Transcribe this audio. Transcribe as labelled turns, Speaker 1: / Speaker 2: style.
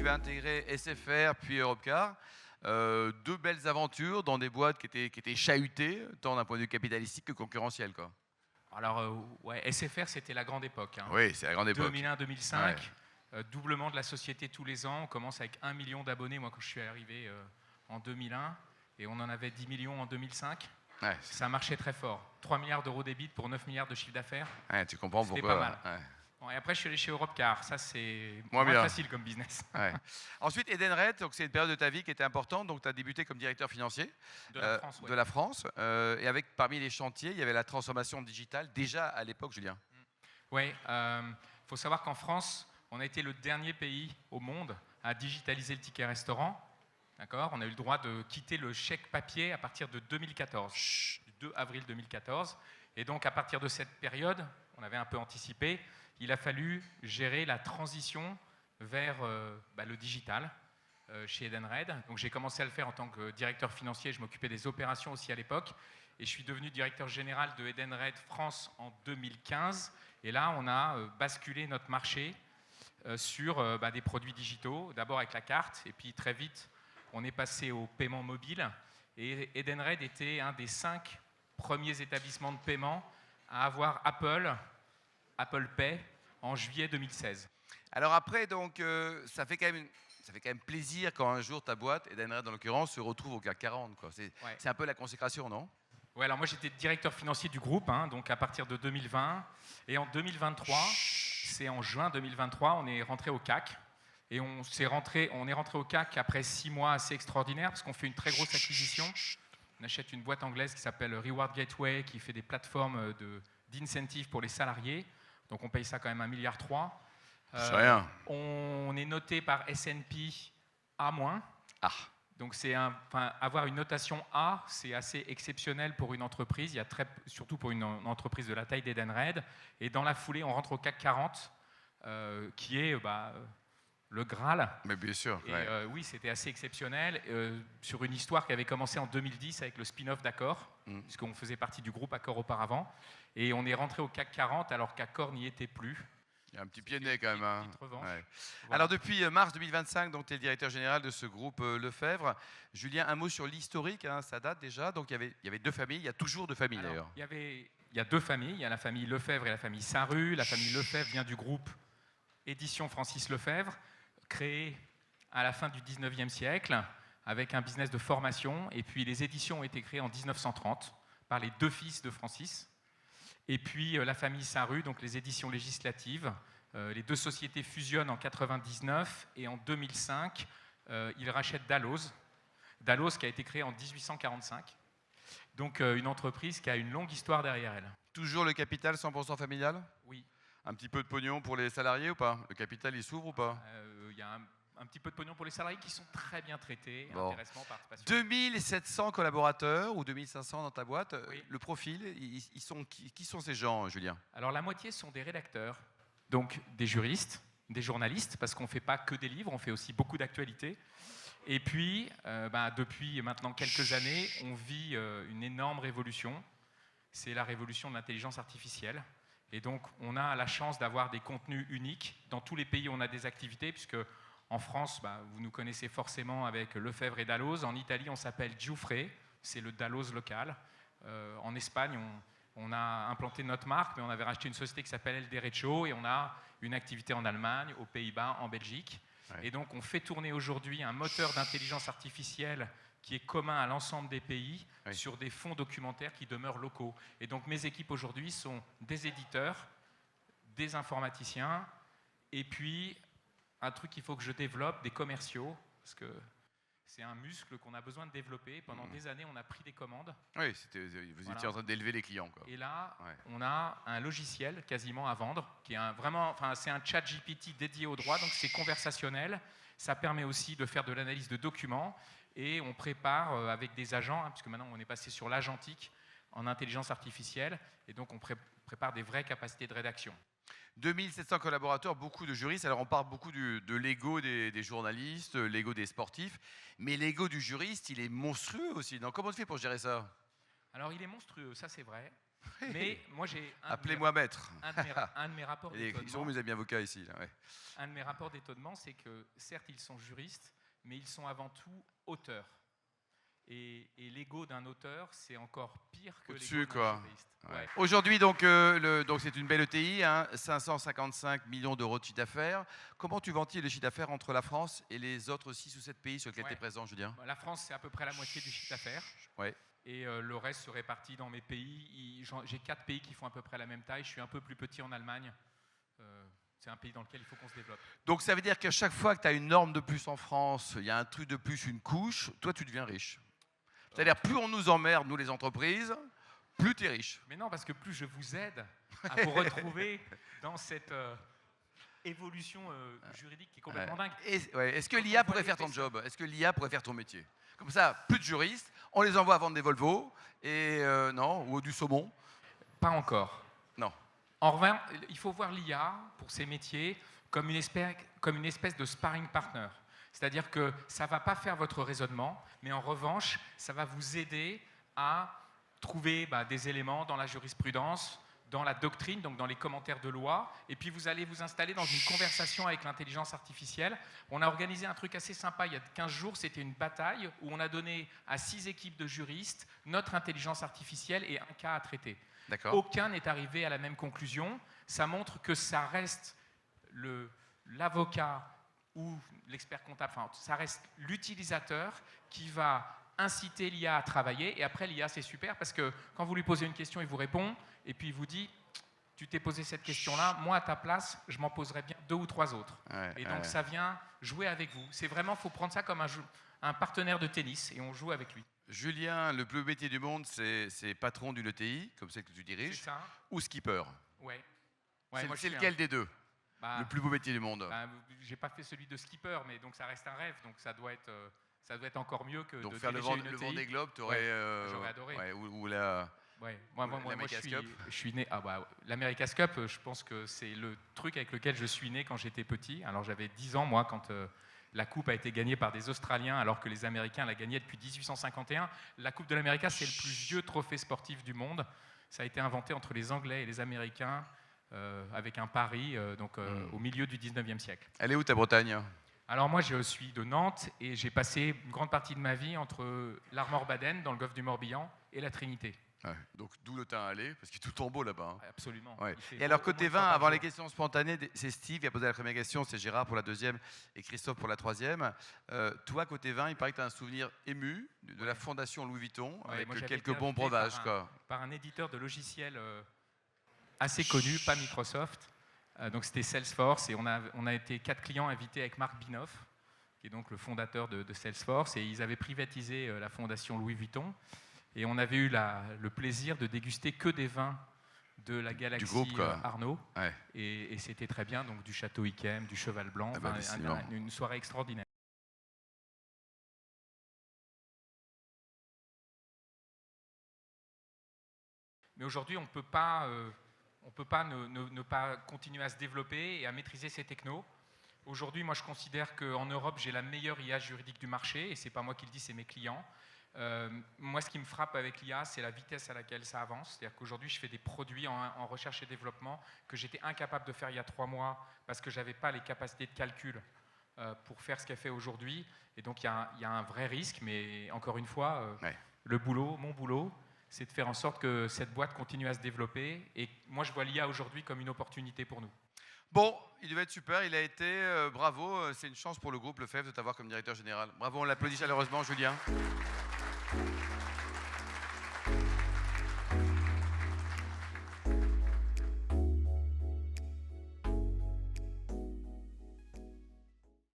Speaker 1: tu vas intégrer SFR puis Europcar. Deux belles aventures dans des boîtes qui étaient chahutées, tant d'un point de vue capitalistique que concurrentiel, quoi.
Speaker 2: Alors, ouais, SFR, c'était la grande époque. Hein.
Speaker 1: Oui, c'est la grande époque.
Speaker 2: 2001-2005,
Speaker 1: Ouais.
Speaker 2: doublement de la société tous les ans. On commence avec 1 million d'abonnés, moi, quand je suis arrivé en 2001, et on en avait 10 millions en 2005.
Speaker 1: Ouais.
Speaker 2: Ça marchait très fort. 3 milliards d'euros d'EBIT pour 9 milliards de chiffre d'affaires.
Speaker 1: Ouais, tu comprends
Speaker 2: C'était
Speaker 1: pourquoi.
Speaker 2: pas mal.
Speaker 1: Ouais.
Speaker 2: Bon, et après, je suis allé chez Europcar. Ça, c'est
Speaker 1: Moins
Speaker 2: moins
Speaker 1: bien.
Speaker 2: facile comme business.
Speaker 1: Ouais. Ensuite, Edenred, donc c'est une période de ta vie qui était importante. Donc, tu as débuté comme directeur financier
Speaker 2: De la France, ouais.
Speaker 1: de la France. Et avec, parmi les chantiers, il y avait la transformation digitale, déjà à l'époque, Julien.
Speaker 2: Oui, faut savoir qu'en France, on a été le dernier pays au monde à digitaliser le ticket restaurant. D'accord ? On a eu le droit de quitter le chèque papier à partir de 2014, du 2 avril 2014. Et donc, à partir de cette période, on avait un peu anticipé, il a fallu gérer la transition vers le digital chez Edenred. Donc, j'ai commencé à le faire en tant que directeur financier. Je m'occupais des opérations aussi à l'époque. Et je suis devenu directeur général de Edenred France en 2015. Et là, on a basculé notre marché sur des produits digitaux, d'abord avec la carte, et puis très vite, on est passé au paiement mobile. Et Edenred était un des 5 premiers établissements de paiement à avoir Apple Pay, en juillet 2016.
Speaker 1: Alors après, donc, ça fait quand même plaisir quand un jour ta boîte, Edenred en l'occurrence, se retrouve au CAC 40. Quoi. C'est un peu la consécration, non ?
Speaker 2: Ouais, alors moi j'étais directeur financier du groupe, hein, donc à partir de 2020. Et en 2023, c'est en juin 2023, on est rentré au CAC. Et on est rentré au CAC après 6 mois assez extraordinaires, parce qu'on fait une très grosse acquisition. On achète une boîte anglaise qui s'appelle Reward Gateway, qui fait des plateformes d'incentives pour les salariés. Donc on paye ça quand même 1,3 milliard.
Speaker 1: C'est rien.
Speaker 2: On est noté par S&P A-.
Speaker 1: Ah.
Speaker 2: Donc avoir une notation A, c'est assez exceptionnel pour une entreprise, surtout pour une entreprise de la taille d'Edenred. Et dans la foulée, on rentre au CAC 40, qui est le Graal.
Speaker 1: Mais bien sûr.
Speaker 2: Et
Speaker 1: Ouais.
Speaker 2: oui, c'était assez exceptionnel, sur une histoire qui avait commencé en 2010 avec le spin-off d'Accor, puisqu'on faisait partie du groupe Accor auparavant. Et on est rentré au CAC 40 alors qu'Accor n'y était plus.
Speaker 1: Il y a un petit pied de nez quand même. Hein.
Speaker 2: Ouais.
Speaker 1: Voilà.
Speaker 2: Alors
Speaker 1: depuis mars 2025, donc tu es le directeur général de ce groupe Lefebvre. Julien, un mot sur l'historique, hein, ça date déjà. Donc il y avait 2 familles, il y a toujours 2 familles d'ailleurs.
Speaker 2: Il y a 2 familles, il y a la famille Lefebvre et la famille Saru. La famille Lefebvre vient du groupe Édition Francis Lefebvre, créé à la fin du 19e siècle avec un business de formation. Et puis les éditions ont été créées en 1930 par les 2 fils de Francis. Et puis la famille Saru, donc les éditions législatives. Les 2 sociétés fusionnent en 1999 et en 2005, ils rachètent Dalloz. Dalloz qui a été créé en 1845. Donc une entreprise qui a une longue histoire derrière elle.
Speaker 1: Toujours le capital 100% familial ?
Speaker 2: Oui.
Speaker 1: Un petit peu de pognon pour les salariés ou pas ? Le capital, il s'ouvre ou pas ?
Speaker 2: Il y a un petit peu de pognon pour les salariés qui sont très bien traités,
Speaker 1: Bon.
Speaker 2: intéressement, participation.
Speaker 1: 2700 collaborateurs ou 2500 dans ta boîte.
Speaker 2: Oui.
Speaker 1: Le profil, qui sont ces gens, Julien ?
Speaker 2: Alors la moitié sont des rédacteurs, donc des juristes, des journalistes, parce qu'on ne fait pas que des livres, on fait aussi beaucoup d'actualités. Et puis, depuis maintenant quelques années, on vit une énorme révolution. C'est la révolution de l'intelligence artificielle. Et donc, on a la chance d'avoir des contenus uniques dans tous les pays où on a des activités, puisque en France, vous nous connaissez forcément avec Lefebvre et Dalloz. En Italie, on s'appelle Giuffre, c'est le Dalloz local. En Espagne, on a implanté notre marque, mais on avait racheté une société qui s'appelle El Derecho, et on a une activité en Allemagne, aux Pays-Bas, en Belgique. Ouais. Et donc, on fait tourner aujourd'hui un moteur d'intelligence artificielle qui est commun à l'ensemble des pays, oui, sur des fonds documentaires qui demeurent locaux. Et donc mes équipes aujourd'hui sont des éditeurs, des informaticiens, et puis un truc qu'il faut que je développe, des commerciaux, parce que c'est un muscle qu'on a besoin de développer. Pendant des années, on a pris des commandes.
Speaker 1: Oui, vous étiez en train d'élever les clients, quoi.
Speaker 2: Et là, on a un logiciel quasiment à vendre, qui est c'est un chat GPT dédié au droit, donc c'est conversationnel. Ça permet aussi de faire de l'analyse de documents. Et on prépare avec des agents, puisque maintenant on est passé sur l'agentique en intelligence artificielle, et donc on prépare des vraies capacités de rédaction.
Speaker 1: 2700 collaborateurs, beaucoup de juristes. Alors on parle beaucoup de l'ego des journalistes, l'ego des sportifs, mais l'ego du juriste, il est monstrueux aussi. Donc comment tu fais pour gérer ça ?
Speaker 2: Alors il est monstrueux, ça c'est vrai. Mais moi, j'ai
Speaker 1: Appelez-moi maître.
Speaker 2: un de mes rapports
Speaker 1: Ils sont
Speaker 2: d'étonnement.
Speaker 1: mes avocats ici. Là, ouais.
Speaker 2: Un de mes rapports d'étonnement, c'est que certes, ils sont juristes, mais ils sont avant tout auteurs. Et l'ego d'un auteur, c'est encore pire que l'ego d'un juriste.
Speaker 1: Ouais. Aujourd'hui, donc c'est une belle ETI, hein, 555 millions d'euros de chiffre d'affaires. Comment tu ventiles le chiffre d'affaires entre la France et les autres 6 ou 7 pays sur lesquels tu es présent, Julien?
Speaker 2: La France, c'est à peu près la moitié du chiffre d'affaires.
Speaker 1: Ouais.
Speaker 2: Et le reste se répartit dans mes pays. J'ai 4 pays qui font à peu près la même taille. Je suis un peu plus petit en Allemagne. C'est un pays dans lequel il faut qu'on se développe.
Speaker 1: Donc ça veut dire qu'à chaque fois que tu as une norme de plus en France, il y a un truc de plus, une couche, toi tu deviens riche. C'est-à-dire plus on nous emmerde, nous les entreprises, plus tu es riche.
Speaker 2: Mais non, parce que plus je vous aide à vous retrouver dans cette évolution juridique qui est complètement dingue.
Speaker 1: Est-ce que l'IA pourrait faire ton job? Est-ce que l'IA pourrait faire ton métier? Comme ça, plus de juristes, on les envoie à vendre des Volvo, et non, ou du saumon.
Speaker 2: Pas encore.
Speaker 1: Non.
Speaker 2: En revanche, il faut voir l'IA pour ces métiers comme une espèce de sparring partner. C'est-à-dire que ça ne va pas faire votre raisonnement, mais en revanche, ça va vous aider à trouver des éléments dans la jurisprudence, dans la doctrine, donc dans les commentaires de loi, et puis vous allez vous installer dans une conversation avec l'intelligence artificielle. On a organisé un truc assez sympa il y a 15 jours, c'était une bataille où on a donné à 6 équipes de juristes notre intelligence artificielle et un cas à traiter. Aucun n'est arrivé à la même conclusion. Ça montre que ça reste l'avocat ou l'expert comptable, enfin, ça reste l'utilisateur qui va inciter l'IA à travailler. Et après, l'IA, c'est super parce que quand vous lui posez une question, il vous répond et puis il vous dit « Tu t'es posé cette question-là, moi, à ta place, je m'en poserais bien 2 ou 3 autres. » Et donc, ça vient jouer avec vous. C'est vraiment, il faut prendre ça comme un partenaire de tennis et on joue avec lui.
Speaker 1: Julien, le plus beau métier du monde, c'est patron d'une ETI, comme celle que tu diriges, ou skipper. C'est lequel des deux? Le plus beau métier du monde.
Speaker 2: J'ai pas fait celui de skipper, mais donc ça reste un rêve, donc ça doit être encore mieux que
Speaker 1: donc
Speaker 2: de
Speaker 1: faire
Speaker 2: diriger une
Speaker 1: le
Speaker 2: ETI.
Speaker 1: Vendée Globe, j'aurais
Speaker 2: adoré.
Speaker 1: Ou la
Speaker 2: l'America's Cup. Je suis né. L'America's Cup, je pense que c'est le truc avec lequel je suis né quand j'étais petit. Alors j'avais 10 ans moi quand la coupe a été gagnée par des Australiens, alors que les Américains la gagnaient depuis 1851. La Coupe de l'Amérique, c'est le plus vieux trophée sportif du monde. Ça a été inventé entre les Anglais et les Américains. Avec un pari au milieu du 19e siècle.
Speaker 1: Elle est où ta Bretagne?
Speaker 2: Alors moi je suis de Nantes et j'ai passé une grande partie de ma vie entre l'Armor-Baden dans le golfe du Morbihan et la Trinité.
Speaker 1: Donc d'où le teint allé, parce qu'il est tout en beau là-bas.
Speaker 2: Absolument.
Speaker 1: Et alors côté vin, avant les questions spontanées, c'est Steve qui a posé la première question, c'est Gérard pour la deuxième et Christophe pour la troisième. Toi côté vin, il paraît que tu as un souvenir ému de la fondation Louis Vuitton avec quelques bons breuvages.
Speaker 2: Par un éditeur de logiciels assez connu, pas Microsoft. Donc c'était Salesforce et on a été 4 clients invités avec Marc Binoff, qui est donc le fondateur de Salesforce, et ils avaient privatisé la fondation Louis Vuitton. Et on avait eu le plaisir de déguster que des vins de la galaxie
Speaker 1: groupe,
Speaker 2: Arnaud. Et c'était très bien, donc du Château Yquem, du Cheval Blanc, une soirée extraordinaire. Mais aujourd'hui, on ne peut pas ne pas continuer à se développer et à maîtriser ces technos. Aujourd'hui, moi, je considère qu'en Europe, j'ai la meilleure IA juridique du marché, et ce n'est pas moi qui le dis, c'est mes clients. Moi, ce qui me frappe avec l'IA, c'est la vitesse à laquelle ça avance. C'est-à-dire qu'aujourd'hui, je fais des produits en recherche et développement que j'étais incapable de faire il y a 3 mois parce que je n'avais pas les capacités de calcul pour faire ce qu'elle fait aujourd'hui. Et donc, il y a un vrai risque, mais encore une fois, mon boulot, c'est de faire en sorte que cette boîte continue à se développer. Et moi, je vois l'IA aujourd'hui comme une opportunité pour nous.
Speaker 1: Bon, il devait être super, il a été, bravo, c'est une chance pour le groupe Lefebvre de t'avoir comme directeur général. Bravo, on l'applaudit chaleureusement, Julien.